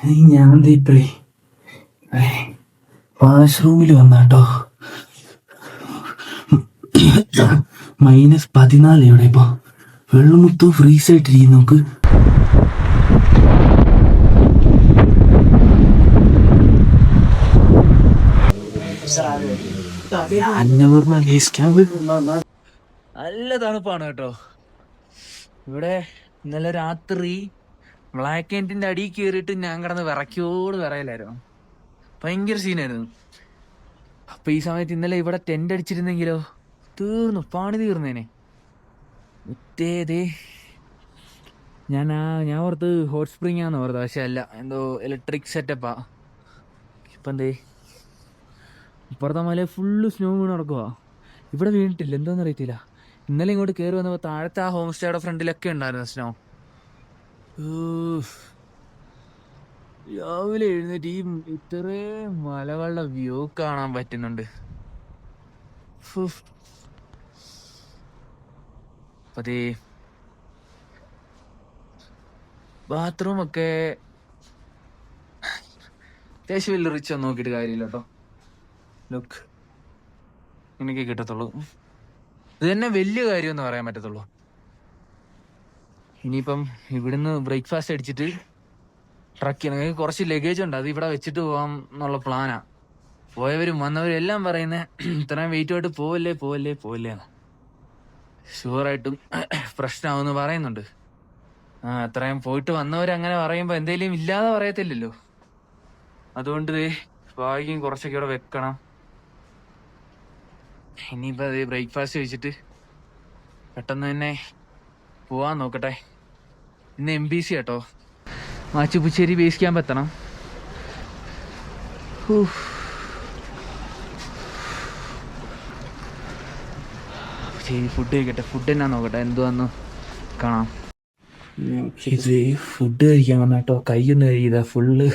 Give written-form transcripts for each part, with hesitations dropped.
ഞാൻ ഇപ്പഴേ വാഷ്റൂമിൽ വന്നാട്ടോ. -14 എവിടെ ഇപ്പൊ? വെള്ളം മൊത്തം ഫ്രീസ് ആയിട്ടിരിക്കും. നമുക്ക് നല്ല തണുപ്പാണ് കേട്ടോ ഇവിടെ. ഇന്നലെ രാത്രി ബ്ലാക്ക് ആൻഡിന്റെ അടിയിൽ കയറിയിട്ട് ഞാൻ കിടന്ന് വിറയലായിരുന്നു. ഭയങ്കര സീനായിരുന്നു. അപ്പൊ ഈ സമയത്ത് ഇന്നലെ ഇവിടെ ടെന്റ് അടിച്ചിരുന്നെങ്കിലോ തീർന്നു, പണി തീർന്നേനെ. ഞാൻ ഓർത്ത് ഹോട്ട് സ്പ്രിംഗ് ആന്ന് ഓർത്ത്, പക്ഷെ അല്ല, എന്തോ ഇലക്ട്രിക് സെറ്റപ്പാ. ഇപ്പം ഇപ്പുറത്തെ മല ഫുള്ള് സ്നോ വീണ് നടക്കുക. ഇവിടെ വീണിട്ടില്ല, എന്തോന്ന് അറിയത്തില്ല. ഇന്നലെ ഇങ്ങോട്ട് കയറി വന്നപ്പോൾ താഴത്തെ ആ ഹോം സ്റ്റേയുടെ ഫ്രണ്ടിലൊക്കെ ഉണ്ടായിരുന്നു സ്നോ. രാവിലെ എഴുന്നേറ്റ് ഈ ഇത്രയും മലകളുടെ വ്യൂ കാണാൻ പറ്റുന്നുണ്ട്. അതെ, ബാത്റൂം ഒക്കെ അത്യാവശ്യം വലിയ റിച്ച് ഒന്നും നോക്കിയിട്ട് കാര്യമില്ല കേട്ടോ. ലുക്ക് എനിക്ക് കിട്ടത്തുള്ളൂ. ഇത് തന്നെ വലിയ കാര്യമെന്ന് പറയാൻ പറ്റത്തുള്ളൂ. ഇനിയിപ്പം ഇവിടുന്ന് ബ്രേക്ക്ഫാസ്റ്റ് അടിച്ചിട്ട് ട്രക്ക് ചെയ്യണം. കുറച്ച് ലഗേജ് ഉണ്ട്, അത് ഇവിടെ വെച്ചിട്ട് പോകാം എന്നുള്ള പ്ലാനാ. പോയവരും വന്നവരും എല്ലാം പറയുന്നത് ഇത്രയും വെയിറ്റുമായിട്ട് പോവല്ലേ. ഷുവറായിട്ടും പ്രശ്നമാവെന്ന് പറയുന്നുണ്ട്. അത്രയും പോയിട്ട് വന്നവരങ്ങനെ പറയുമ്പോൾ എന്തേലും ഇല്ലാതെ പറയത്തില്ലല്ലോ. അതുകൊണ്ട് ഭാഗ്യം കുറച്ചൊക്കെ ഇവിടെ വെക്കണം. ഇനിയിപ്പോൾ അത് ബ്രേക്ക്ഫാസ്റ്റ് കഴിച്ചിട്ട് പെട്ടെന്ന് തന്നെ പോവാൻ നോക്കട്ടെ. ഇന്ന് MBC കേട്ടോ, മാച്ചുപുച്ചേരി ബേസ് ക്യാമ്പ് എത്തണം. ശരി, ഫുഡ് കഴിക്കട്ടെ. ഫുഡ് എന്നാ നോക്കട്ടെ, എന്തുവാന്ന് കാണാം. ഇത് ഫുഡ് കഴിക്കാൻ വന്ന കേട്ടോ. കൈയൊന്നും കഴിയതാ ഫുള്ള്.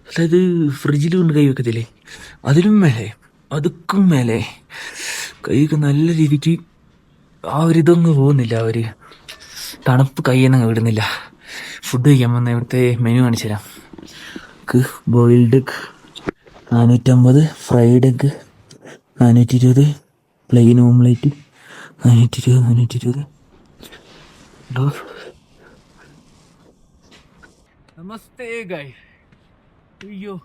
അതായത് ഫ്രിഡ്ജിൽ കൊണ്ട് കൈ വെക്കത്തില്ലേ, അതിലും മേലെ, അതുക്കും മേലെ കൈയൊക്കെ നല്ല രീതിക്ക് ആ ഒരിതൊന്നും പോകുന്നില്ല. ഒരു തണുപ്പ് കൈയൊന്നും വിടുന്നില്ല. ഫുഡ് കഴിക്കാൻ വന്ന ഇവിടുത്തെ മെനു കാണിച്ചു തരാം. Boiled egg 450, fried egg 420, plain omelette 420. നമസ്തേ ഗൈസ്. അയ്യോ,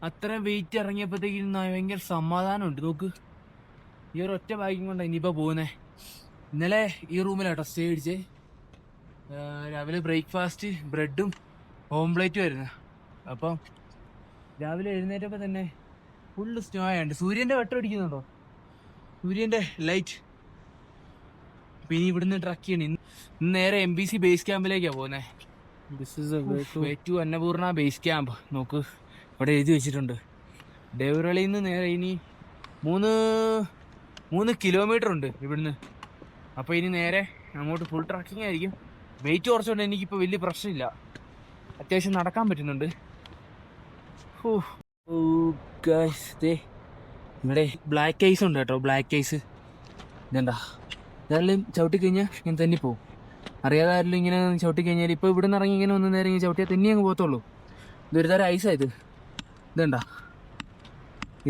അത്ര വെയിറ്റ് ഇറങ്ങിയപ്പോഴത്തേക്കും ഭയങ്കര സമാധാനമുണ്ട്. നോക്ക്, ഈ ഒരു ഒറ്റ ബാഗിങ് കൊണ്ടാണ് ഇനിയിപ്പോൾ പോകുന്നേ. ഇന്നലെ ഈ റൂമിലാട്ടോ സ്റ്റേ അടിച്ചേ. രാവിലെ ബ്രേക്ക്ഫാസ്റ്റ് ബ്രെഡും ഓംപ്ലേറ്റും ആയിരുന്നു. അപ്പം രാവിലെ എഴുന്നേറ്റപ്പോൾ തന്നെ ഫുള്ള് സ്നോ ആയുണ്ട്. സൂര്യൻ്റെ വെട്ടം അടിക്കുന്നുണ്ടോ, സൂര്യൻ്റെ ലൈറ്റ്. അപ്പം ഇനി ഇവിടുന്ന് ട്രക്ക് ചെയ്യണം. ഇന്ന് നേരെ MBC ബേസ് ക്യാമ്പിലേക്കാണ് പോകുന്നത്. Way to Annapurna base camp. നോക്ക്, ഇവിടെ എഴുതി വെച്ചിട്ടുണ്ട്. ഡെവറളിയിൽ നിന്ന് നേരെ ഇനി 3 കിലോമീറ്റർ ഉണ്ട് ഇവിടുന്ന്. അപ്പോൾ ഇനി നേരെ അങ്ങോട്ട് ഫുൾ ട്രക്കിംഗ് ആയിരിക്കും. വെയിറ്റ് കുറച്ചുകൊണ്ട് എനിക്കിപ്പോൾ വലിയ പ്രശ്നമില്ല, അത്യാവശ്യം നടക്കാൻ പറ്റുന്നുണ്ട്. ഇവിടെ ബ്ലാക്ക് ഐസ് ഉണ്ട് കേട്ടോ, ബ്ലാക്ക് ഐസ്. ഇതെന്താ, ഇതെല്ലാം ചവിട്ടിക്കഴിഞ്ഞാൽ ഇങ്ങനെ തന്നെ പോവും. അറിയാതെ ആരെങ്കിലും ഇങ്ങനെ ചവിട്ടിക്കഴിഞ്ഞാൽ, ഇപ്പോൾ ഇവിടെ നിന്ന് ഇറങ്ങി ഇങ്ങനെ ഒന്ന് നേരം ഇങ്ങനെ ചവിട്ടിയാൽ തന്നെ അങ്ങ് പോകത്തുള്ളൂ. ഇതൊരു തരം ഐസായത്. ഇതെന്താ,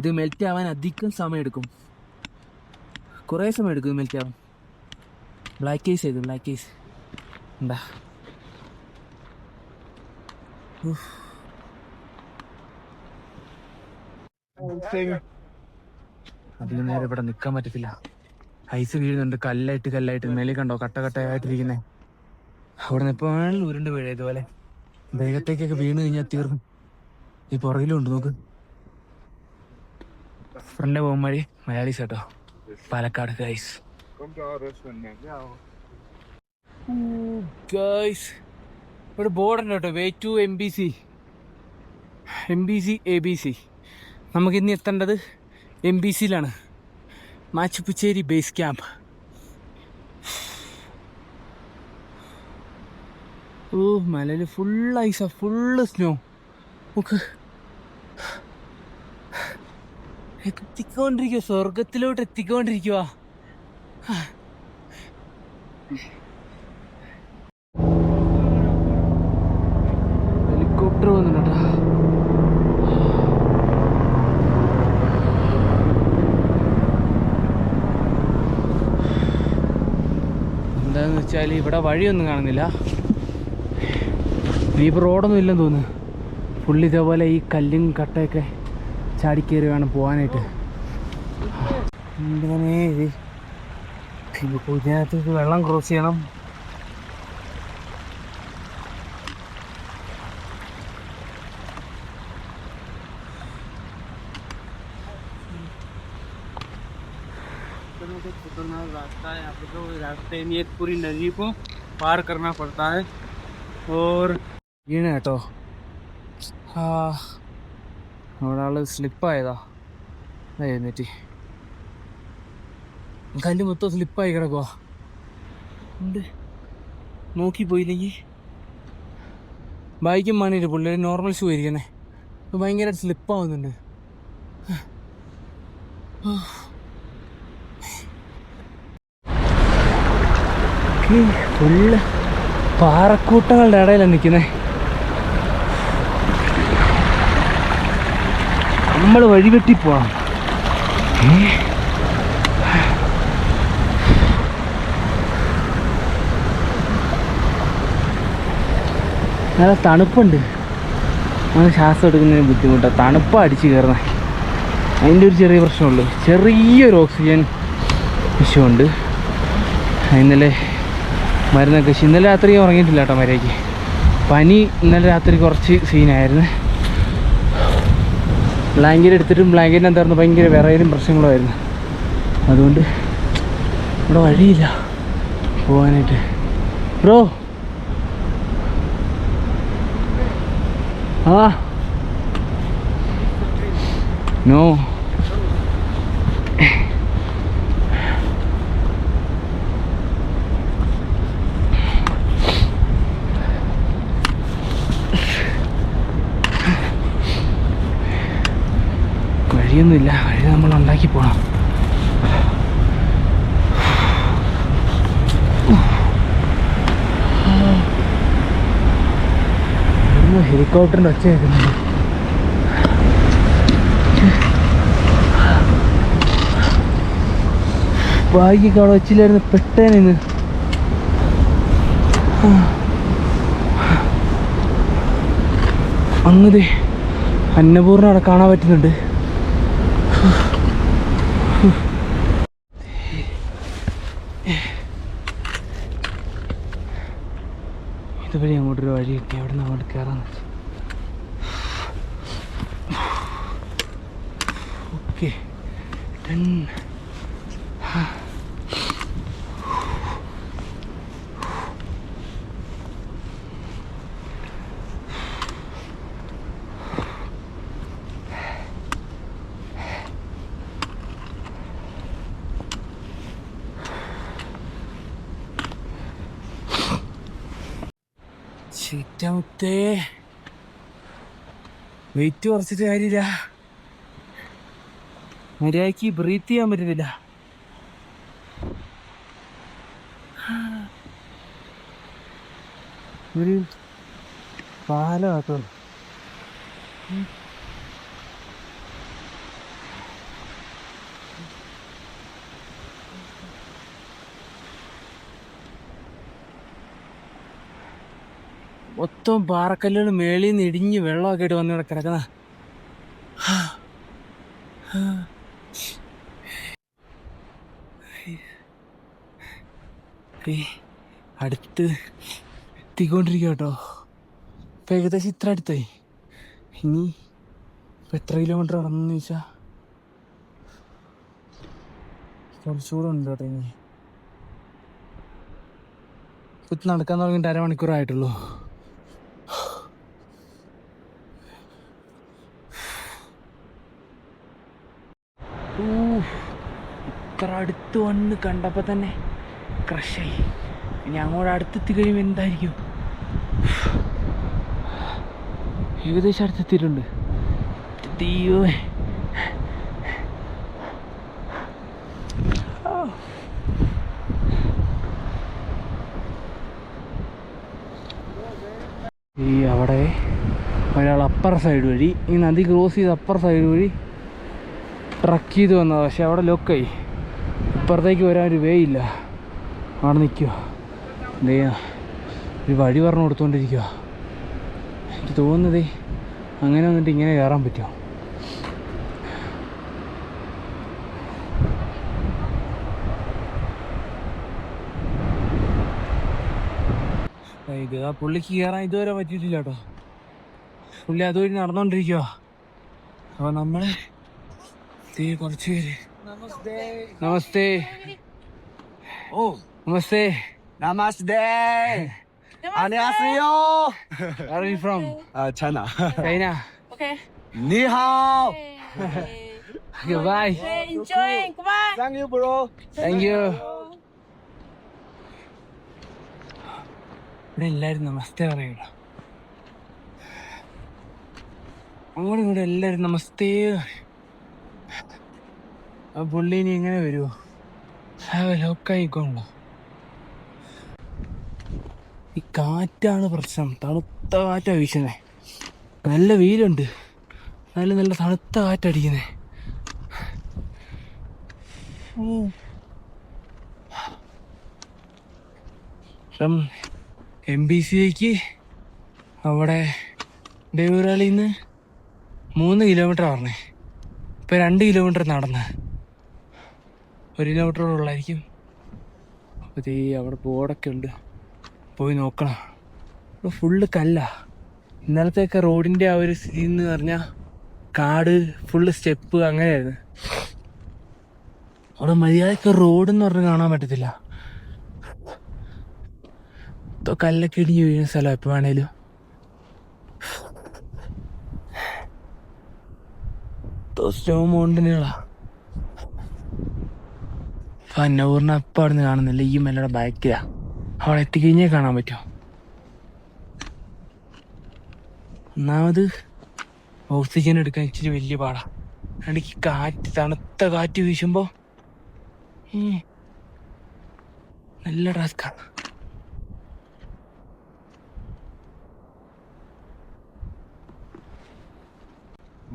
ഇത് മെൽറ്റ് ആവാൻ അധികം സമയം എടുക്കും, കുറേ സമയം എടുക്കും മെൽറ്റ് ആവാൻ. ബ്ലാക്ക് ഐസ് ആയത്, ബ്ലാക്ക് ഐസ് എന്താ. അധികം നേരം ഇവിടെ നിൽക്കാൻ പറ്റത്തില്ല, ഐസ് വീഴുന്നുണ്ട്. കല്ലായിട്ട് മേലെ കണ്ടോ, കട്ടയായിട്ടിരിക്കുന്നേ. അവിടെ നിന്ന് ഇപ്പോൾ ഉരുണ്ട് വീഴ ഇതുപോലെ ദേഹത്തേക്കൊക്കെ വീണ് കഴിഞ്ഞാൽ തീർന്നു. ഈ പുറകിലും ഉണ്ട്, നോക്ക്. ഫ്രണ്ട് പോകും വഴി മലയാളീസ് കേട്ടോ, പാലക്കാട് ഗൈസ്. ഇവിടെ ബോർഡുണ്ട് കേട്ടോ, വേ ടു MBC ABC. നമുക്കിന്ന് എത്തേണ്ടത് MBCയിലാണ്, മാച്ചുപുച്ചേരി ബേസ് ക്യാമ്പ്. മലയിൽ ഫുൾ ഐസാ, ഫുള്ള് സ്നോ. നമുക്ക് എത്തിക്കൊണ്ടിരിക്കുക, സ്വർഗത്തിലോട്ട് എത്തിക്കൊണ്ടിരിക്കുക. സ്കൂട്ടർ പോകുന്നുണ്ട് കേട്ടോ. എന്താന്ന് വെച്ചാൽ ഇവിടെ വഴിയൊന്നും കാണുന്നില്ല. ഇനിയിപ്പോൾ റോഡൊന്നും ഇല്ലെന്ന് തോന്നുന്നു. ഫുള്ള് ഇതേപോലെ ഈ കല്ലും കട്ടയൊക്കെ ചാടിക്കേറി വേണം പോകാനായിട്ട്. ഇങ്ങനെ ഇതിനകത്ത് വെള്ളം ക്രോസ് ചെയ്യണം. खतरनाक रास्ता है यहाँ पे, तो रास्ते नहीं है, पूरी नदी को पार करना पड़ता है. और വീണ കേട്ടോ. ഒരാൾ സ്ലിപ്പായതാ. എഴുന്നേറ്റ് കല്ല് മൊത്തം സ്ലിപ്പായി കിടക്കുക. ഉണ്ട് നോക്കി പോയില്ലെങ്കിൽ ബൈക്കും മണിയിട്ട് പുള്ളി നോർമൽ ഷൂ ആയിരിക്കണേ. ഭയങ്കരമായിട്ട് സ്ലിപ്പാവുന്നുണ്ട്. ഫുള്ള് പാറക്കൂട്ടങ്ങളുടെ ഇടയിലാണ് നിൽക്കുന്നത്. നമ്മൾ വഴിവെട്ടി പോവാം. നല്ല തണുപ്പുണ്ട്. നമ്മൾ ശ്വാസം എടുക്കുന്നതിന് ബുദ്ധിമുട്ടാണ്. തണുപ്പാണ് അടിച്ച് കയറുന്നത്. അതിൻ്റെ ഒരു ചെറിയ പ്രശ്നമുള്ളൂ. ചെറിയൊരു ഓക്സിജൻ വിഷയമുണ്ട്. ഇന്നലെ മരുന്നൊക്കെ കഴിച്ചു. ഇന്നലെ രാത്രി ഉറങ്ങിയിട്ടില്ല കേട്ടോ മര്യാദയ്ക്ക്. പനി ഇന്നലെ രാത്രി കുറച്ച് സീനായിരുന്നു. ബ്ലാങ്കറ്റ് എടുത്തിട്ടും ബ്ലാങ്കറ്റിന് എന്തായിരുന്നു ഭയങ്കര വിറയലും പ്രശ്നങ്ങളുമായിരുന്നു. അതുകൊണ്ട് ഇവിടെ വഴിയില്ല പോകാനായിട്ട്. ബ്രോ നോ വഴിയൊന്നുമില്ല. വഴി നമ്മൾ ഉണ്ടാക്കി പോകണം. ഹെലികോപ്റ്ററിൻ്റെ ഒച്ച കേൾക്കുന്നുണ്ട്. ഭാഗ്യമൊക്കെ അവിടെ വെച്ചില്ലായിരുന്നു, പെട്ടേനിന്ന്. അങ്ങ് അന്നപൂർണ്ണ അവിടെ കാണാൻ പറ്റുന്നുണ്ട്. ഇതുവഴി അങ്ങോട്ടൊരു വഴി കിട്ടി. അവിടെ നിന്ന് അങ്ങോട്ട് കയറാന്ന് വെച്ചു. Okay done. ചീറ്റമുത്തേ വെയിറ്റ് കുറച്ചിട്ട് കാര്യമില്ല. മര്യാദയ്ക്ക് ബ്രീത്ത് ചെയ്യാൻ പറ്റുന്നില്ല. ഒരു പാലമാട്ടോ. മൊത്തം പാറക്കല്ലുകൾ മേളിൽ നിന്ന് ഇടിഞ്ഞ് വെള്ളമൊക്കെ ആയിട്ട് വന്നിവിടെ കിടക്കുന്ന. അടുത്ത് എത്തിക്കൊണ്ടിരിക്കുക കേട്ടോ. ഇപ്പം ഏകദേശം ഇത്ര അടുത്തായി. ഇനി ഇപ്പം എത്ര കിലോമീറ്റർ നടന്നെന്ന് ചോദിച്ചാൽ കുറച്ചുകൂടെ ഉണ്ട് കേട്ടോ. ഇനി ഇപ്പം നടക്കാൻ തുടങ്ങിയിട്ട് അരമണിക്കൂറായിട്ടുള്ളൂ. ഇത്ര അടുത്ത് വന്ന് കണ്ടപ്പോൾ തന്നെ ക്രഷായി. ഇനി അങ്ങോട്ട് അടുത്തെത്തി കഴിയുമ്പോൾ എന്തായിരിക്കും. ഏകദേശം അടുത്തെത്തിയിട്ടുണ്ട്. അയ്യോ ഈ അവിടെ ഒരാൾ അപ്പർ സൈഡ് വഴി ഈ നദി ക്രോസ് ചെയ്ത് അപ്പർ സൈഡ് വഴി ട്രക്ക് ചെയ്ത് വന്നത്. പക്ഷെ അവിടെ ലോക്കായി, ഇപ്പുറത്തേക്ക് വരാൻ ഒരു വേ ഇല്ല. അവിടെ നിൽക്കുക, എന്ത് ചെയ്യാ, ഒരു വഴി പറഞ്ഞു കൊടുത്തുകൊണ്ടിരിക്കുക. എനിക്ക് തോന്നുന്നതേ അങ്ങനെ വന്നിട്ട് ഇങ്ങനെ കയറാൻ പറ്റുമോ? ഇത് ആ പുള്ളിക്ക് കയറാൻ ഇതുവരെ പറ്റിയിട്ടില്ല കേട്ടോ. പുള്ളി അതുവഴി നടന്നുകൊണ്ടിരിക്കുക. അപ്പോൾ നമ്മൾ കുറച്ച് പേര് നമസ്തേ. ഓ നമസ്തേ. Namaste. 안녕하세요. Where are you from? China. China. Okay. Ni hao. Okay, bye. Enjoy. Goodbye. Thank you, bro. Thank you. ഇവിടെ എല്ലാവരും നമസ്തേ പറയണം. അങ്ങോട്ടും ഇങ്ങോട്ടും എല്ലാവരും നമസ്തേ പറയും. ആ പുള്ളി ഇനി എങ്ങനെ വരുമോ? ലോക്കായിക്കോണല്ലോ. ഈ കാറ്റാണ് പ്രശ്നം. തണുത്ത കാറ്റാണ് വീശുന്നത്. നല്ല വെയിലുണ്ട്, നല്ല നല്ല തണുത്ത കാറ്റടിക്കുന്നത്. MBCക്ക് അവിടെ ദേവൂരാളിൽ നിന്ന് 3 കിലോമീറ്റർ പറഞ്ഞേ. ഇപ്പം 2 കിലോമീറ്റർ നടന്ന് 1 കിലോമീറ്ററോടുള്ളായിരിക്കും. അപ്പോൾ അവിടെ ബോർഡൊക്കെ ഉണ്ട്, പോയി നോക്കണം. ഇപ്പോൾ ഫുള്ള് കല്ല. ഇന്നലത്തെയൊക്കെ റോഡിൻ്റെ ആ ഒരു സ്ഥിതി എന്ന് പറഞ്ഞാൽ കാട്, ഫുള്ള് സ്റ്റെപ്പ് അങ്ങനെയായിരുന്നു. അവിടെ മര്യാദയ്ക്ക് റോഡെന്ന് പറഞ്ഞ് കാണാൻ പറ്റത്തില്ല. കല്ലൊക്കെ ഇടിഞ്ഞ് വീഴുന്ന സ്ഥലം എപ്പോൾ വേണേലും. സ്നോ മൗണ്ടനുകളാ. അപ്പം അന്നപൂർണ്ണ അപ്പം അവിടെ നിന്ന് കാണുന്നില്ല, ഈ മലയുടെ ബാക്കിലാ. അവിടെ എത്തിക്കഴിഞ്ഞേ കാണാൻ പറ്റുമോ? ഒന്നാമത് ഓക്സിജൻ എടുക്കാൻ ഇച്ചിരി വലിയ പാടാ. എനിക്ക് കാറ്റ്, തണുത്ത കാറ്റ് വീശുമ്പോൾ നല്ല ടാസ്ക്കാണ്.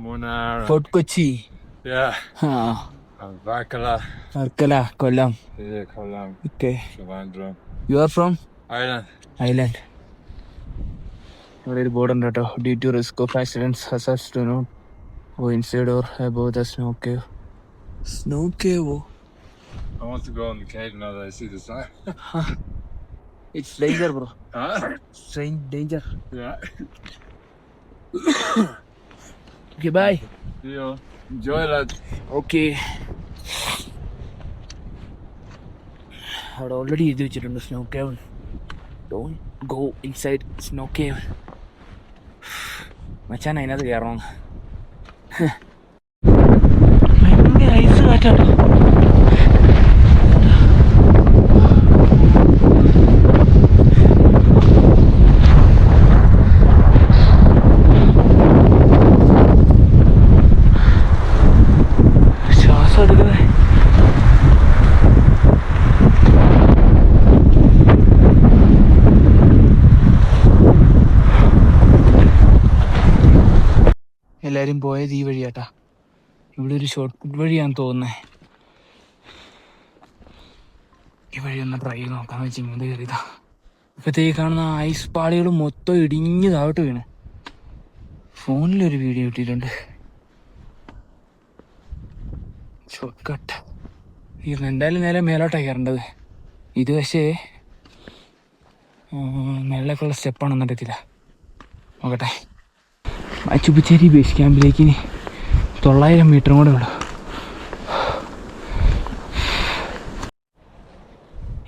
Munnar. Fort Kochi. Yeah. Varkala. Varkala, Kollam. Yeah, Kollam. Okay. Trivandrum. You are from Ireland. Island. ഇവിടെ ഒരു ബോർഡ് ഉണ്ട് കേട്ടോ. Due to risk of accidents hazards to not go inside or above the snow cave. Snow കേവോ? I want to go in the cave now that I see the sign. It's danger bro. Huh? Strange danger. Yeah. Okay, bye. See you. Enjoy that. Okay. അവിടെ already എഴുതി വെച്ചിട്ടുണ്ട് snow cave. Don't go inside snow cave. മച്ചാൻ അതിനകത്ത് കയറണം. ഭയങ്കര ice കാറ്റാട്ടോ. ശ്വാസം എടുക്കുന്നത് എല്ലാരും പോയത് ഈ വഴിയാട്ടാ. ഇവിടെ ഒരു ഷോർട്ട് കട്ട് വഴിയാന്ന് തോന്നുന്നേ. ഈ വഴി ഒന്ന് ട്രൈ ചെയ്ത് നോക്കാന്ന് വെച്ച് ഇങ്ങോട്ട് കയറിയതാ. ഇപ്പത്തേക്ക് കാണുന്ന ഐസ് പാളികൾ മൊത്തം ഇടിഞ്ഞ് താഴോട്ട് വീണ്. ഫോണിലൊരു വീഡിയോ ഇട്ടിട്ടുണ്ട്. ഷോർട്ട് കട്ട് എന്തായാലും നേരെ മേലോട്ടാണ് കയറേണ്ടത്. ഇത് പക്ഷേ മേളിലേക്കുള്ള സ്റ്റെപ്പാണെന്ന് അറിയത്തില്ല. നോക്കട്ടെ. മച്ചുപ്പച്ചേരി ബേസ് ക്യാമ്പിലേക്ക് 900 മീറ്ററും കൂടെ ഉള്ളു.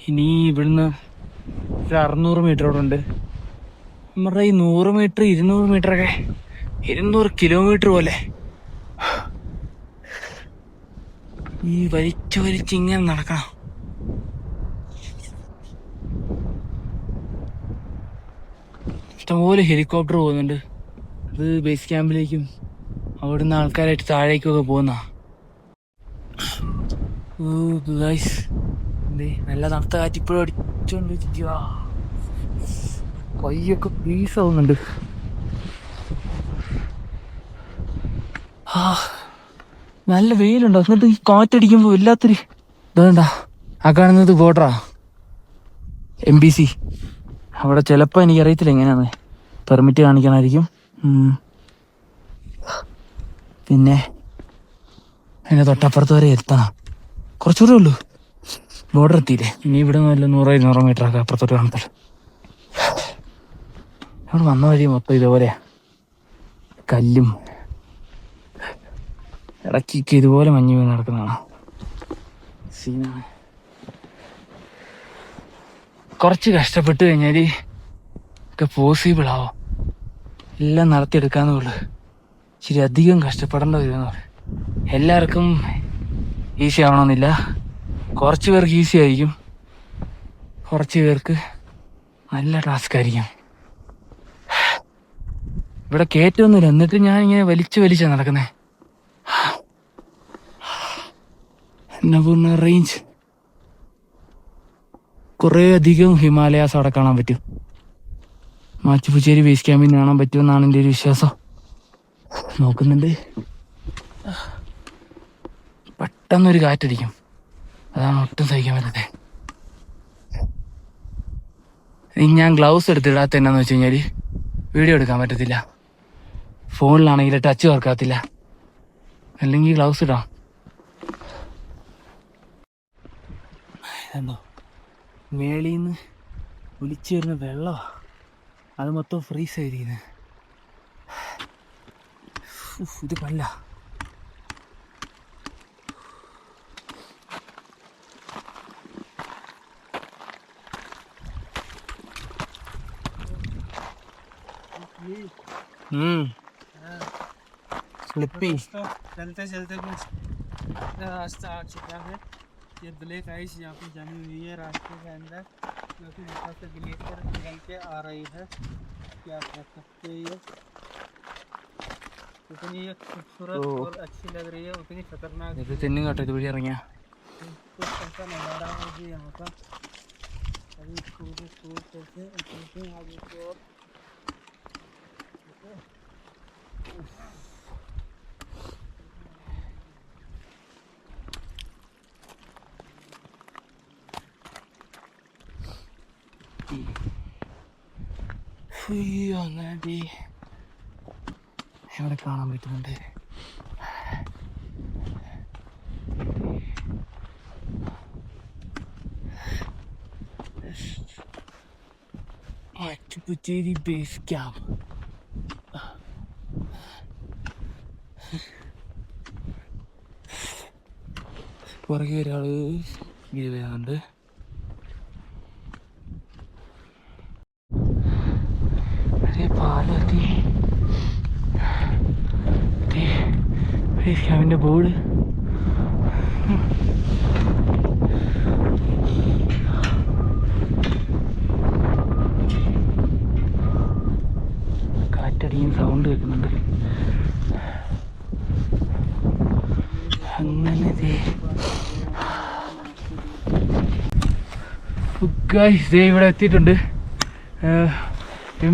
ഇനി ഇവിടുന്ന് ഒരു 600 മീറ്ററോടുണ്ട്. നമ്മുടെ ഈ 100 മീറ്റർ 200 മീറ്ററൊക്കെ 200 കിലോമീറ്റർ പോലെ ഈ വലിച്ച് ഇങ്ങനെ നടക്കണം. ഇഷ്ടംപോലെ ഹെലികോപ്റ്റർ പോകുന്നുണ്ട്. അത് ബേസ് ക്യാമ്പിലേക്കും അവിടുന്ന് ആൾക്കാരായിട്ട് താഴേക്കൊക്കെ പോകുന്ന. നല്ല തണുത്ത കാറ്റ് ഇപ്പോഴും അടിച്ചോണ്ട് കൈയൊക്കെ പീസ് ആവുന്നുണ്ട്. ആ നല്ല വെയിലുണ്ടോ, എന്നിട്ട് ഈ കാറ്റടിക്കുമ്പോ വല്ലാത്തൊരു ഇതാ. ആ കാണുന്നത് ബോർഡറാ, MBC. അവിടെ ചിലപ്പോ എനിക്കറിയത്തില്ല എങ്ങനെയാണ്, പെർമിറ്റ് കാണിക്കണമായിരിക്കും. പിന്നെ അതിന്റെ തൊട്ടപ്പുറത്ത് വരെ എത്തണം, കുറച്ചുകൂടെ ഉള്ളൂ, ബോർഡർ എത്തിയില്ലേ. ഇനി ഇവിടെ നല്ല 100-200 മീറ്റർ ഒക്കെ അപ്പുറത്തോട്ട് കാണത്തില്ല. അവിടെ വന്ന വഴി മൊത്തം ഇതുപോലെയാ, കല്ലും ഇടയ്ക്കൊക്കെ ഇതുപോലെ മഞ്ഞ് വീണ് നടക്കുന്നതാണ്. സീനാണ്. കുറച്ച് കഷ്ടപ്പെട്ട് കഴിഞ്ഞാൽ ഒക്കെ പോസിബിൾ ആവും, എല്ലാം നടത്തിയെടുക്കാന്നുള്ളു. ശരി, അധികം കഷ്ടപ്പെടേണ്ട വരുമെന്ന് പറയും. എല്ലാവർക്കും ഈസി ആവണമെന്നില്ല. കുറച്ച് പേർക്ക് ഈസി ആയിരിക്കും, കുറച്ച് പേർക്ക് നല്ല ടാസ്ക് ആയിരിക്കും. ഇവിടെ കയറ്റമൊന്നുമില്ല, എന്നിട്ട് ഞാൻ ഇങ്ങനെ വലിച്ചാ നടക്കുന്നേ. അന്നപൂർണ്ണ റേഞ്ച് കുറേ അധികം ഹിമാലയാസ് അവിടെ കാണാൻ പറ്റും. മാച്ചുപുച്ചേരി ബേസ് ക്യാമ്പിൽ കാണാൻ പറ്റുമെന്നാണ് എൻ്റെ ഒരു വിശ്വാസം. നോക്കുന്നുണ്ട്. പെട്ടെന്നൊരു കാറ്റടിക്കും, അതാണ് ഒട്ടും സഹിക്കാൻ പറ്റത്തെ. ഞാൻ ഗ്ലൗസ് എടുത്തിടാത്ത എന്നാന്ന് വെച്ച് കഴിഞ്ഞാൽ വീഡിയോ എടുക്കാൻ പറ്റത്തില്ല. ഫോണിലാണെങ്കിൽ ടച്ച് വർക്കാകത്തില്ല, അല്ലെങ്കിൽ ഗ്ലൗസ് ഇടാം. ഇതെന്തോ മേളിൽ നിന്ന് ഒലിച്ചു വരുന്ന വെള്ളമാണ്, അത് മൊത്തം ഫ്രീസ് ആയിരിക്കുന്നത്. ഇത് പല്ല. स्लिपी चलते चलते कुछ रास्ता आ चुका है. ये ब्लैक आइस यहाँ पे जमी हुई है रास्ते के अंदर, क्योंकि ऊपर से ग्लेशियर निकल के आ रही है. क्या कह सकते हैं, ये उतनी ये खूबसूरत और अच्छी लग रही है, उतनी खतरनाक. ഇത് തെന്നും കേട്ടോ, ഇത് വഴി ഇറങ്ങിയ कुछ ऐसा नज़ारा है जी यहाँ का. अभी थोड़ी दूर करके आगे की ओर. അങ്ങനെ ഇവിടെ കാണാൻ പറ്റുന്നുണ്ട്. മാച്ചുപുച്ചേരി ബേസ് ക്യാമ്പ്. പുറകെ ഒരാള് ഇത് വരുന്നുണ്ട്. പാലെത്തി ബേസ് ക്യാമ്പിന്റെ ബോർഡ്. കാറ്റടിയും സൗണ്ട് കേൾക്കുന്നുണ്ട്. അങ്ങനെ ഇവിടെ എത്തിയിട്ടുണ്ട്.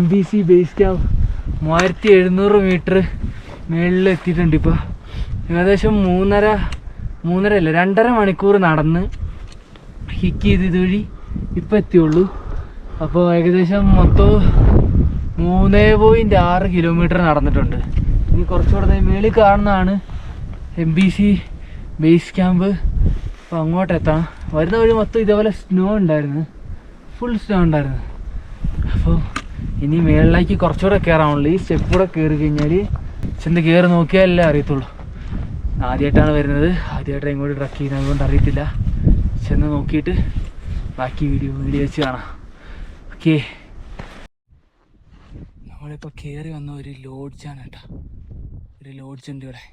MBC ബേസ് ക്യാമ്പ് 3700 മീറ്റർ മേളിൽ എത്തിയിട്ടുണ്ട്. ഇപ്പോൾ ഏകദേശം 2.5 മണിക്കൂർ നടന്ന് ഹിക്ക് ചെയ്ത് ഇതുവഴി ഇപ്പം എത്തിയുള്ളൂ. അപ്പോൾ ഏകദേശം മൊത്തം 3.6 കിലോമീറ്റർ നടന്നിട്ടുണ്ട്. ഇനി കുറച്ചുകൂടെ മേളിൽ കാണുന്നതാണ് MBC ബേസ് ക്യാമ്പ്. അപ്പോൾ അങ്ങോട്ട് എത്താം. വരുന്ന വഴി മൊത്തം ഇതേപോലെ സ്നോ ഉണ്ടായിരുന്നു, ഫുൾ സ്നോ ഉണ്ടായിരുന്നു. അപ്പോൾ ഇനി മേളിലേക്ക് കുറച്ചുകൂടെ കയറാനുള്ളൂ. ഈ സ്റ്റെപ്പ് കൂടെ കയറി കഴിഞ്ഞാൽ ചെന്ന് കയറി നോക്കിയാലല്ലേ അറിയത്തുള്ളൂ. ആദ്യമായിട്ടാണ് വരുന്നത്, ആദ്യമായിട്ടാണ് ഇങ്ങോട്ട് ട്രക്ക് ചെയ്യുന്നത്, അതുകൊണ്ട് അറിയത്തില്ല. ചെന്ന് നോക്കിയിട്ട് ബാക്കി വീഡിയോ വെച്ച് കാണാം. ഓക്കെ, നമ്മളിപ്പോൾ കയറി വന്ന ഒരു ലോഡ്ജാണ് കേട്ടോ. ഒരു ലോഡ്ജ് ഉണ്ട് ഇവിടെ.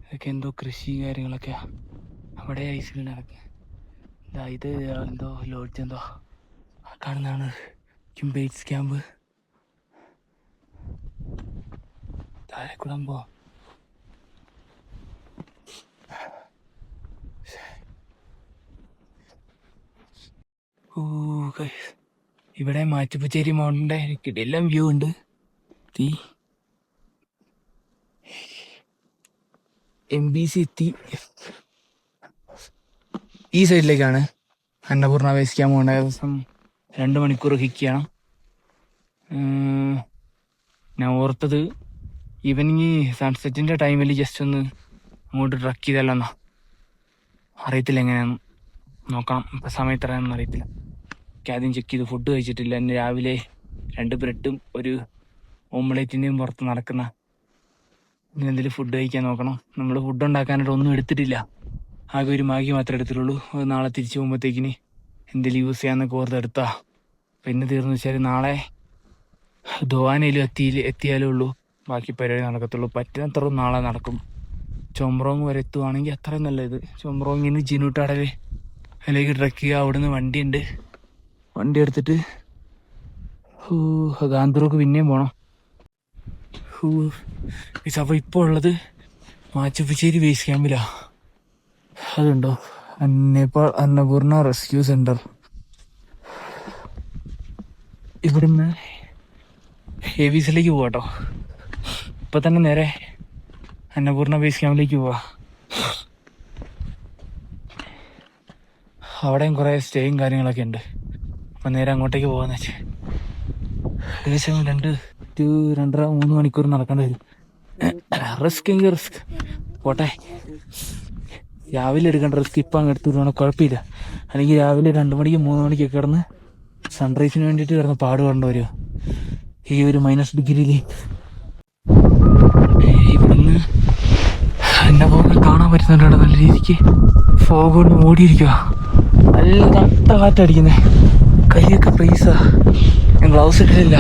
ഇതൊക്കെ എന്തോ കൃഷി കാര്യങ്ങളൊക്കെയാണ് അവിടെ ഐസിൽ നടക്കുന്നത്. ഇത് എന്തോ ലോഡ്ജ് എന്തോ കാണുന്നതാണ് ബേസ് ക്യാമ്പ്. താഴെ കൂടെ പോവാം. ഇവിടെ മാച്ചുപുച്ചേരി മൗണ്ടിൻ്റെ കിടിലം വ്യൂ ഉണ്ട്. MBC എത്തി. ഈ സൈഡിലേക്കാണ് അന്നപൂർണ ബേസ് ക്യാമ്പ് പോകേണ്ട. ദിവസം 2 മണിക്കൂർ ഹിക്ക് ചെയ്യണം. ഞാൻ ഓർത്തത് ഈവനിങ് സൺസെറ്റിൻ്റെ ടൈമിൽ ജസ്റ്റ് ഒന്ന് അങ്ങോട്ട് ട്രക്ക് ചെയ്തല്ലോ എന്നാ. അറിയത്തില്ല എങ്ങനെയാണെന്ന്, നോക്കണം. ഇപ്പം സമയം എത്രയാണെന്ന് അറിയത്തില്ല. ആദ്യം ചെക്ക് ചെയ്ത് ഫുഡ് കഴിച്ചിട്ടില്ല. എന്നെ രാവിലെ 2 ബ്രെഡും ഒരു ഓംലെറ്റിൻ്റെയും പുറത്ത് നടക്കുന്ന എന്തെങ്കിലും ഫുഡ് കഴിക്കാൻ നോക്കണം. നമ്മൾ ഫുഡ് ഉണ്ടാക്കാനായിട്ട് ഒന്നും എടുത്തിട്ടില്ല. ആകെ ഒരു മാഗി മാത്രമേ എടുത്തിട്ടുള്ളൂ. അത് നാളെ തിരിച്ചു പോകുമ്പോഴത്തേക്കിന് എന്തെങ്കിലും യൂസ് ചെയ്യാമെന്നൊക്കെ ഓർത്തെടുത്താ. പിന്നെ തീർന്നു വെച്ചാൽ നാളെ ധോവാനയിലും എത്തിയാലേ ഉള്ളൂ ബാക്കി പരിപാടി നടക്കത്തുള്ളൂ. പറ്റുന്നത്ര നാളെ നടക്കും. ചൊമ്പ്രോങ് വരെ എത്തുവാണെങ്കിൽ അത്രയും നല്ലത്. ചൊമ്പ്രോങ്ങിൽ നിന്ന് ജിനൂട്ടാടൽ അതിലേക്ക് ട്രക്ക് ചെയ്യുക. അവിടുന്ന് വണ്ടിയുണ്ട്, വണ്ടി എടുത്തിട്ട് ഗാന്ധറോക്ക് പിന്നെയും പോകണം. അപ്പോൾ ഇപ്പോൾ ഉള്ളത് മാച്ചുപ്പിച്ചേരി ബേസ് ക്യാമ്പിലാണ്. അതുണ്ടോ നേപ്പാൾ അന്നപൂർണ റെസ്ക്യൂ സെൻറ്റർ. ഇവിടുന്ന് ഹേവീസിലേക്ക് പോവാട്ടോ. ഇപ്പം തന്നെ നേരെ അന്നപൂർണ ബേസ് ക്യാമ്പിലേക്ക് പോവാ. അവിടെയും കുറേ സ്റ്റേയും കാര്യങ്ങളൊക്കെ ഉണ്ട്. അപ്പം നേരെ അങ്ങോട്ടേക്ക് പോകാമെന്ന് വെച്ചാൽ ഏകദേശം 2-2.5-3 മണിക്കൂർ നടക്കേണ്ടി വരും. റിസ്ക് എങ്കിൽ റിസ്ക് പോട്ടെ. രാവിലെ എടുക്കേണ്ട റിസ്ക് ഇപ്പം അങ്ങ് എടുത്തു വിടുവാണെങ്കിൽ കുഴപ്പമില്ല. അല്ലെങ്കിൽ രാവിലെ 2 മണിക്ക് 3 മണിക്കൊക്കെ കിടന്ന് സൺറൈസിന് വേണ്ടിയിട്ട് കിടന്ന് പാടുപെടേണ്ടി വരും ഈ ഒരു -ഡിഗ്രിയിൽ. ഇവിടുന്ന് എൻ്റെ ഫോഗ് കാണാൻ പറ്റുന്നുണ്ട്. നല്ല രീതിക്ക് ഫോഗ് കൊണ്ട് മൂടിയിരിക്കുക. നല്ല തട്ട കാറ്റടിക്കുന്നേ. കൈയൊക്കെ ഫ്രീസാ. ഞാൻ ഗ്ലൗസ് ഇട്ടിട്ടില്ല.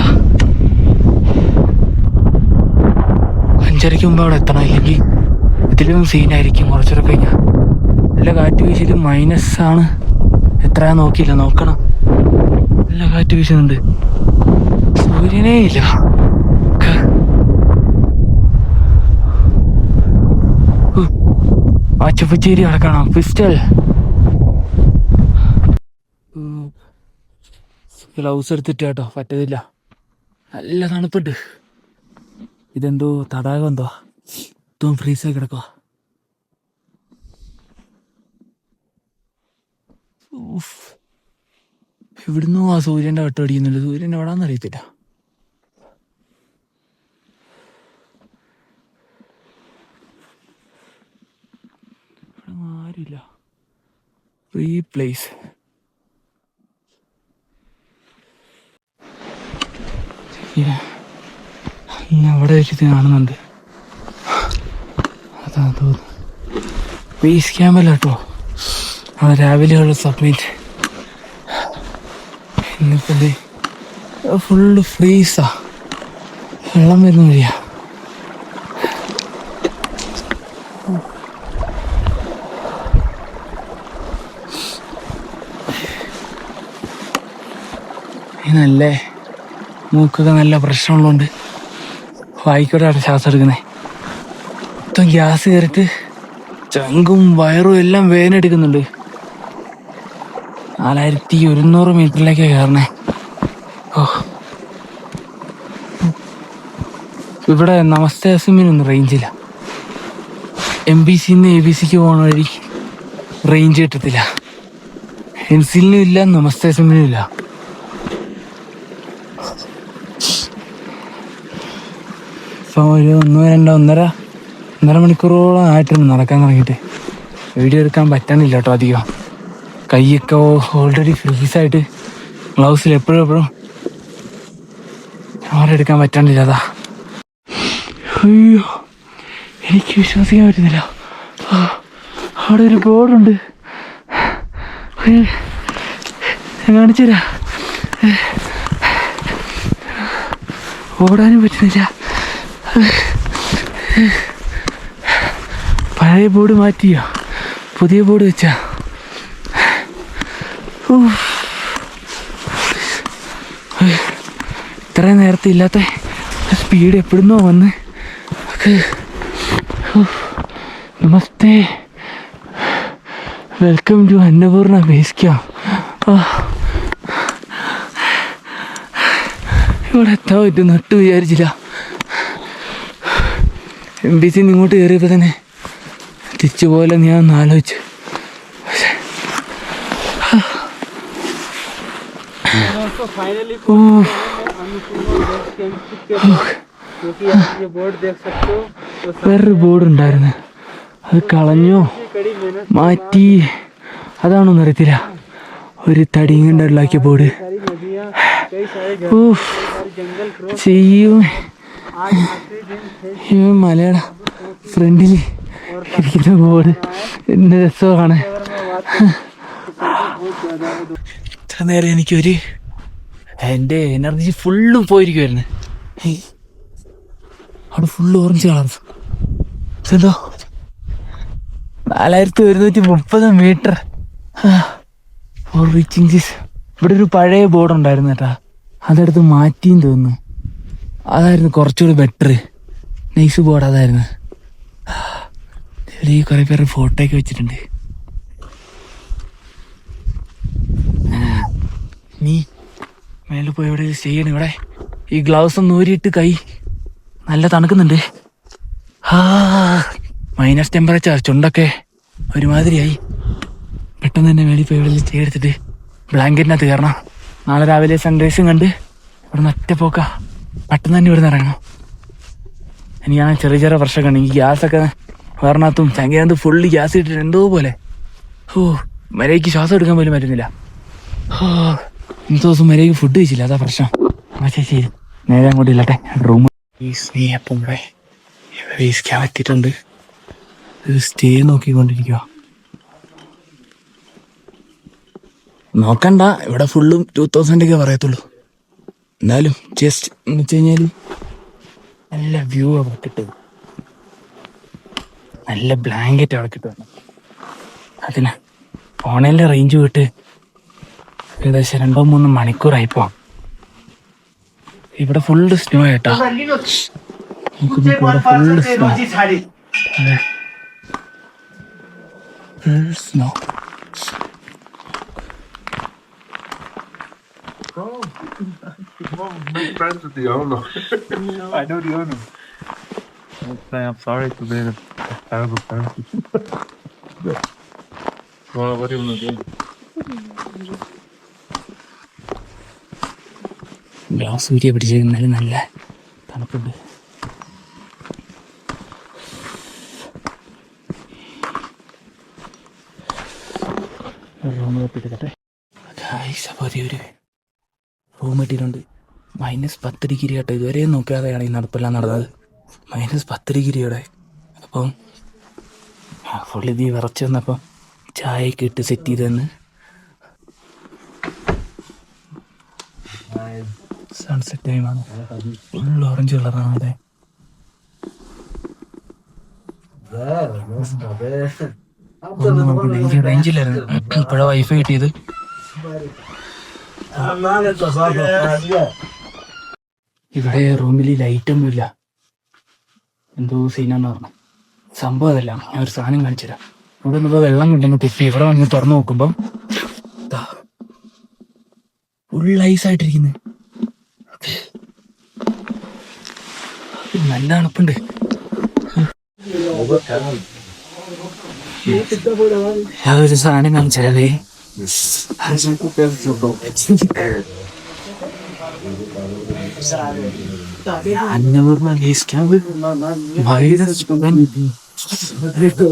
5:30 മുമ്പ് അവിടെ എത്തണം. ഇല്ലെങ്കിൽ ഇതിലും സീനായിരിക്കും കുറച്ചുകൂടെ കഴിഞ്ഞാൽ. നല്ല കാറ്റ് വീശിലും മൈനസാണ്. എത്രയാ നോക്കിയില്ല, നോക്കണം. നല്ല കാറ്റ് വീശുന്നുണ്ട്. സൂര്യനേ ഇല്ല. മാച്ചുപ്പിച്ചേരി അടക്കണം. പിസ്റ്റൽ ഗ്ലൗസ് എടുത്തിട്ട് കേട്ടോ, പറ്റത്തില്ല. നല്ല തണുപ്പുണ്ട്. ഇതെന്തോ തടാകം എന്തോ ഇതും ഫ്രീസായി കിടക്കുക. ഇവിടുന്ന് ആ സൂര്യൻ്റെ വട്ടം അടിക്കുന്നുണ്ട്. സൂര്യൻ എവിടാന്ന് അറിയത്തില്ല. ആരുമില്ല. Free place. അവിടെ വെച്ചിട്ട് കാണുന്നുണ്ട്. അതാ തോന്നുന്നു ബേസ് ക്യാമ്പല്ല കേട്ടോ. അത് രാവിലെയുള്ള സബ്മിറ്റ്. ഇന്നിപ്പോ ഫുള്ള് ഫ്രീസാ. വെള്ളം വരുന്ന വഴിയാ. നല്ല മൂക്കൊക്കെ നല്ല പ്രശ്നമുള്ളതുകൊണ്ട് വായിക്കോട്ടാണ് ശ്വാസം എടുക്കുന്നത്. മൊത്തം ഗ്യാസ് കയറിയിട്ട് ചങ്കും വയറും എല്ലാം വേദനെടുക്കുന്നുണ്ട്. 4100 മീറ്ററിലേക്കാണ് കയറണേ. ഇവിടെ നമസ്തേ അസിമിനൊന്നും റേഞ്ചില്ല. MBCന്ന് ABC പോകണ വഴി റേഞ്ച് കിട്ടത്തില്ല. എൻസിലിനും ഇല്ല, നമസ്തേ അസിമിനും ഇല്ല. ഇപ്പം ഒരു 1-2-1.5 മണിക്കൂറോളം ആയിട്ടുണ്ട് നടക്കാൻ തുടങ്ങിയിട്ട്. വീഡിയോ എടുക്കാൻ പറ്റാനില്ല കേട്ടോ അധികം. കൈയൊക്കെ ഓൾറെഡി ഫ്രീസായിട്ട് ഗ്ലൗസിൽ എപ്പോഴും എടുക്കാൻ പറ്റാണ്ടില്ല. അതാ അയ്യോ, എനിക്ക് വിശ്വസിക്കാൻ പറ്റുന്നില്ല. അവിടെ ഒരു ബോർഡുണ്ട്, ഞാൻ കാണിച്ചു തരാം. ഓടാനും പറ്റുന്നില്ല. പഴയ ബോർഡ് മാറ്റിയോ പുതിയ ബോർഡ് വെച്ചാ? ഇത്രയും നേരത്തെ ഇല്ലാത്ത സ്പീഡ് എപ്പോഴുന്നോ വന്ന്. നമസ്തേ, welcome to Annapurna base camp. ഇവിടെ എത്താൻ പറ്റും ഒട്ടും വിചാരിച്ചില്ല. MBC ഇങ്ങോട്ട് കയറിയപ്പോൾ തന്നെ തിരിച്ചു പോലെ ഞാൻ ഒന്ന് ആലോചിച്ചു. വേറൊരു ബോർഡ് ഉണ്ടായിരുന്നു, അത് കളഞ്ഞോ മാറ്റി അതാണോന്ന് അറിയത്തില്ല. ഒരു തടിയും കൊണ്ട് ഉണ്ടാക്കിയ ബോർഡ് ചെയ്യും. ഈ മലയുടെ ഫ്രണ്ടിൽ ഇരിക്കുന്ന ബോർഡ് എന്നെ രസമാണ്. ഇത്ര നേരം എനിക്കൊരു എൻ്റെ എനർജി ഫുള്ളും പോയിരിക്കുമായിരുന്നു. അവിടെ ഫുള്ള് ഓറഞ്ച് കളർ. എന്തോ 4130 മീറ്റർ ഇവിടെ ഒരു പഴയ ബോർഡ് ഉണ്ടായിരുന്നു കേട്ടാ, അതെടുത്ത് മാറ്റിയെന്ന് തോന്നുന്നു. അതായിരുന്നു കുറച്ചുകൂടി ബെറ്റർ. നൈസ് ബോർഡ് അതായിരുന്നു. ഈ കുറെ പേര് ഫോട്ടോ ഒക്കെ വെച്ചിട്ടുണ്ട്. നീ മേലെ പോയി എവിടെ ചെയ്യണം? ഇവിടെ ഈ ഗ്ലൗസ് ഒന്ന് ഊരിയിട്ട് കൈ നല്ല തണുക്കുന്നുണ്ട്. Minus temperature, ചുണ്ടൊക്കെ ഒരുമാതിരിയായി. പെട്ടെന്ന് തന്നെ മേളിൽ പോയി ഇവിടെ സ്റ്റേ എടുത്തിട്ട് ബ്ലാങ്കറ്റിനകത്ത് കയറണം. നാളെ രാവിലെ സൺറൈസും കണ്ട് ഇവിടെ നിന്ന് ഒറ്റ പോക്ക. പെട്ടെന്ന് തന്നെ ഇവിടെ നിന്ന് ഇറങ്ങണം. എനിക്കാണ് ചെറിയ ചെറിയ പ്രശ്നമൊക്കെ ഉണ്ട്. എനിക്ക് ഗ്യാസൊക്കെ വേറിനകത്തും ചങ്കനകത്ത് ഫുള്ള് ഗ്യാസ് ഇട്ടിട്ട് എന്തോ പോലെ. മര്യാദയ്ക്ക് ശ്വാസം എടുക്കാൻ പോലും പറ്റുന്നില്ല. ഇന്നത്തെ ദിവസം മര്യാദയ്ക്ക് ഫുഡ് കഴിച്ചില്ല, അതാ പ്രശ്നം. ശരി, നേരെ അങ്ങോട്ട് ഇല്ലട്ടെ. റൂം അപ്പം ഇവിടെ വീസിക്കാൻ പറ്റിയിട്ടുണ്ട്. സ്റ്റേ നോക്കിക്കൊണ്ടിരിക്കുക. നോക്കണ്ട, ഇവിടെ ഫുള്ളും 2000 ഒക്കെ പറയത്തുള്ളൂ. എന്നാലും ജസ്റ്റ് എന്ന് വെച്ച് കഴിഞ്ഞാൽ നല്ല വ്യൂ അവിടെ കിട്ടും. നല്ല ബ്ലാങ്കറ്റ് അവിടെ കിട്ടും. അതിന് ഓൺലൈനിലെ റേഞ്ച് വിട്ട് ഏകദേശം 2-3 മണിക്കൂറായിപ്പോ. ഇവിടെ ഫുള്ള് സ്നോ ആയിട്ടാ. Full snow. Make friends with the owner. I know the owner. I'm sorry for being a terrible person. Well, what do you want to do? Glass ഊരിയെ പിടിച്ചിരുന്നാലും നല്ല തണുപ്പുണ്ട്. ഒരു റൂം ഇട്ടിട്ടുണ്ട്. -10 ഡിഗ്രി കേട്ടോ. ഇതുവരെ നോക്കാതെയാണ് ഈ നടപ്പെല്ലാം നടന്നത്. -10 ഡിഗ്രിയോടെ. അപ്പം ഫുള്ള് ഇത് വിറച്ച് വന്നപ്പം ചായയൊക്കെ ഇട്ട് സെറ്റ് ചെയ്ത് തന്ന്. സൺസെറ്റ് ടൈമാണ്. ഫുൾ ഓറഞ്ച് കളറാണ് അതെ. എനിക്ക് റേഞ്ചില്ലായിരുന്നു, ഇപ്പോഴാണ് വൈഫൈ കിട്ടിയത്. ഇവിടെ റൂമിൽ ലൈറ്റൊന്നും ഇല്ല, എന്തോ സീനാന്ന് പറഞ്ഞു. സംഭവം അതല്ല, ഞാൻ ഒരു സാധനം കാണിച്ചു തരാം. ഇവിടെ നിന്ന് വെള്ളം കൊണ്ടെന്ന് തെറ്റി ഇവിടെ വന്ന് തുറന്നു നോക്കുമ്പം ഫുൾ ഐസായിട്ടിരിക്കുന്നത്. നല്ല തണുപ്പുണ്ട്. ഒരു സാധനം കാണിച്ചാലേ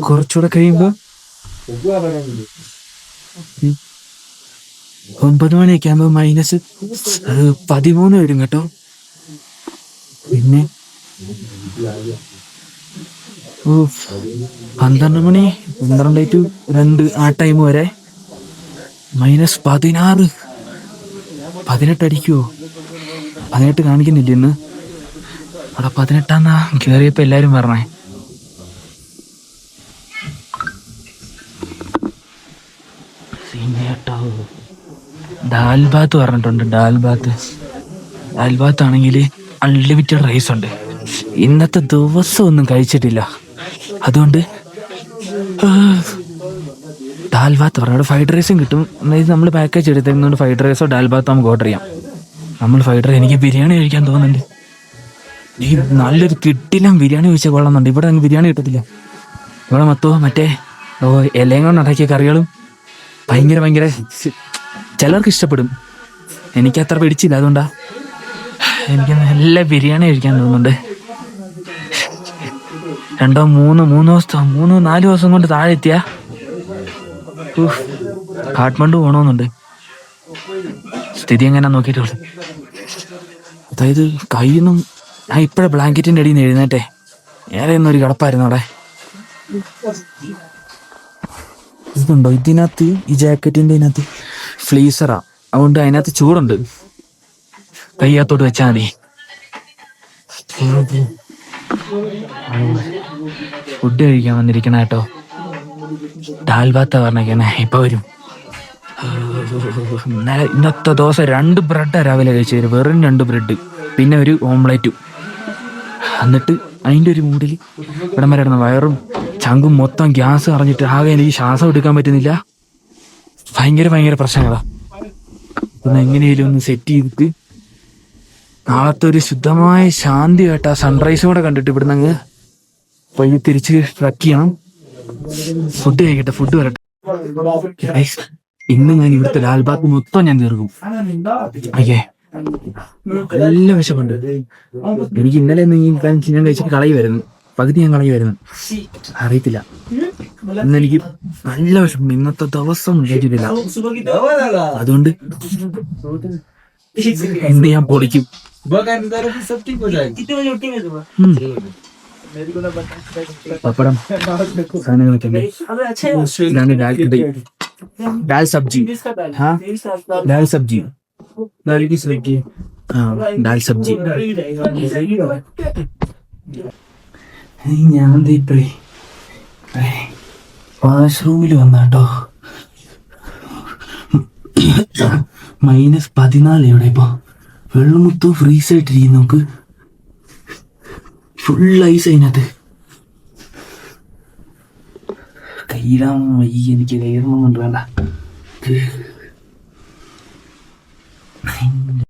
കുറച്ചുകൂടെ കഴിയുമ്പോ 9 മണിയൊക്കെ ആകുമ്പോ -13 വരും കേട്ടോ. പിന്നെ 12 മണി 12 to 2 ആ ടൈം വരെ -16 18 അടിക്കുവോ? 18 കാണിക്കുന്നില്ല ഇന്ന്. അവിടെ 18 കയറിയപ്പോ എല്ലാരും പറഞ്ഞേ. കേട്ടോ ദാൽ ബാത്ത് പറഞ്ഞിട്ടുണ്ട്. ദാൽ ബാത്ത് ആണെങ്കിൽ അൺലിമിറ്റഡ് റൈസ് ഉണ്ട്. ഇന്നത്തെ ദിവസം ഒന്നും കഴിച്ചിട്ടില്ല, അതുകൊണ്ട് ദാൽ ബാത്ത് പറഞ്ഞു. അവിടെ ഫ്രൈഡ് റൈസും കിട്ടും. അതായത് നമ്മൾ പാക്കേജ് എടുത്തിരുന്നതുകൊണ്ട് ഫ്രൈഡ് റൈസോ ദാൽ ബാത്തോ നമുക്ക് ഓർഡർ ചെയ്യാം. നമ്മൾ ഫ്രൈഡ് റൈസ്, എനിക്ക് ബിരിയാണി കഴിക്കാൻ തോന്നുന്നുണ്ട്. ഈ നല്ലൊരു കിട്ടിലും ബിരിയാണി കഴിച്ചാൽ കൊള്ളുന്നുണ്ട്. ഇവിടെ നമുക്ക് ബിരിയാണി കിട്ടത്തില്ല. ഇവിടെ മൊത്തവും മറ്റേ ഇലയും കൊണ്ട് ഉണ്ടാക്കിയ കറികളും ഭയങ്കര ചിലർക്ക് ഇഷ്ടപ്പെടും. എനിക്ക് അത്ര പിടിച്ചില്ല. അതുകൊണ്ടാ എനിക്ക് നല്ല ബിരിയാണി കഴിക്കാൻ തോന്നുന്നുണ്ട്. 4 ദിവസം കൊണ്ട് താഴെ എത്തിയ കാഠ്മണ്ഡു പോകണമെന്നുണ്ട്. സ്ഥിതി എങ്ങനെ നോക്കിയിട്ടുള്ളു. അതായത് കയ്യൊന്നും ഞാൻ ഇപ്പോഴേ ബ്ലാങ്കറ്റിൻ്റെ അടിയിൽ നിന്ന് എഴുന്നേറ്റേ. ഏറെ ഒന്നും ഒരു കിടപ്പായിരുന്നു അവിടെ. ഇതുണ്ടോ ഇതിനകത്ത്, ഈ ജാക്കറ്റിൻ്റെ ഇതിനകത്ത് ഫ്ലീസറാ, അതുകൊണ്ട് അതിനകത്ത് ചൂടുണ്ട്. കയ്യകത്തോട്ട് വെച്ചാൽ മതി. ഫുഡ് കഴിക്കാൻ വന്നിരിക്കണ കേട്ടോ. ദാൽ ഭാത്ത പറഞ്ഞേക്കണേ, ഇപ്പൊ വരും. ഇന്നത്തെ ദിവസം 2 ബ്രെഡാണ് രാവിലെ കഴിച്ചു തരും. വെറും 2 ബ്രെഡ്, പിന്നെ ഒരു ഓംലേറ്റും. എന്നിട്ട് അതിൻ്റെ ഒരു മൂഡിൽ ഇവിടം വരെ ഇടുന്ന വയറും ചങ്കും മൊത്തം ഗ്യാസ് അറിഞ്ഞിട്ട് ആകെ എനിക്ക് ശ്വാസം എടുക്കാൻ പറ്റുന്നില്ല. ഭയങ്കര പ്രശ്നങ്ങളാ. ഒന്ന് എങ്ങനെയാലും ഒന്ന് സെറ്റ് ചെയ്തിട്ട് നാളത്തെ ഒരു ശുദ്ധമായ ശാന്തി കേട്ട സൺറൈസും കൂടെ കണ്ടിട്ട് ഇവിടുന്ന് അങ്ങ് പയ്യെ തിരിച്ച് ട്രക്ക് ചെയ്യണം. ഫുഡ് കഴിക്കട്ടെ, ഫുഡ് വരട്ടെ. ഇന്ന് ഞാൻ ഇവിടുത്തെ ദാൽ ഭാത്ത് മൊത്തം ഞാൻ തീർക്കും. അയ്യേ നല്ല വിശപ്പുണ്ട്. എനിക്ക് ഇന്നലെ ഞാൻ കഴിച്ചിട്ട് കളയുമായിരുന്നു, പകുതി ഞാൻ കളയുമായിരുന്നു. അറിയത്തില്ല. ഇന്നെനിക്ക് നല്ല വിശപ്പുണ്ട്. ഇന്നത്തെ ദിവസം കഴിച്ചിട്ടില്ല. അതുകൊണ്ട് ഇന്ന് ഞാൻ പൊളിക്കും. പപ്പടം സാധനങ്ങളൊക്കെ ഉണ്ട്. ഇതാണ് ദാൽ സബ്ജി. ദാൽ സബ്ജി. ദാൽ സബ്ജി. ഞാൻ ഇപ്പഴേ വാഷ്റൂമിൽ വന്നാട്ടോ. -14 ഇവിടെ. ഇപ്പൊ വെള്ളം മൊത്തം ഫ്രീസ് ആയിട്ടിരിക്കും. നമുക്ക് ഫുൾ ഐസ് അതിനകത്ത്. കയ്യിടാൻ വയ്യ, എനിക്ക് കയറണമെന്നുണ്ട്. വേണ്ട.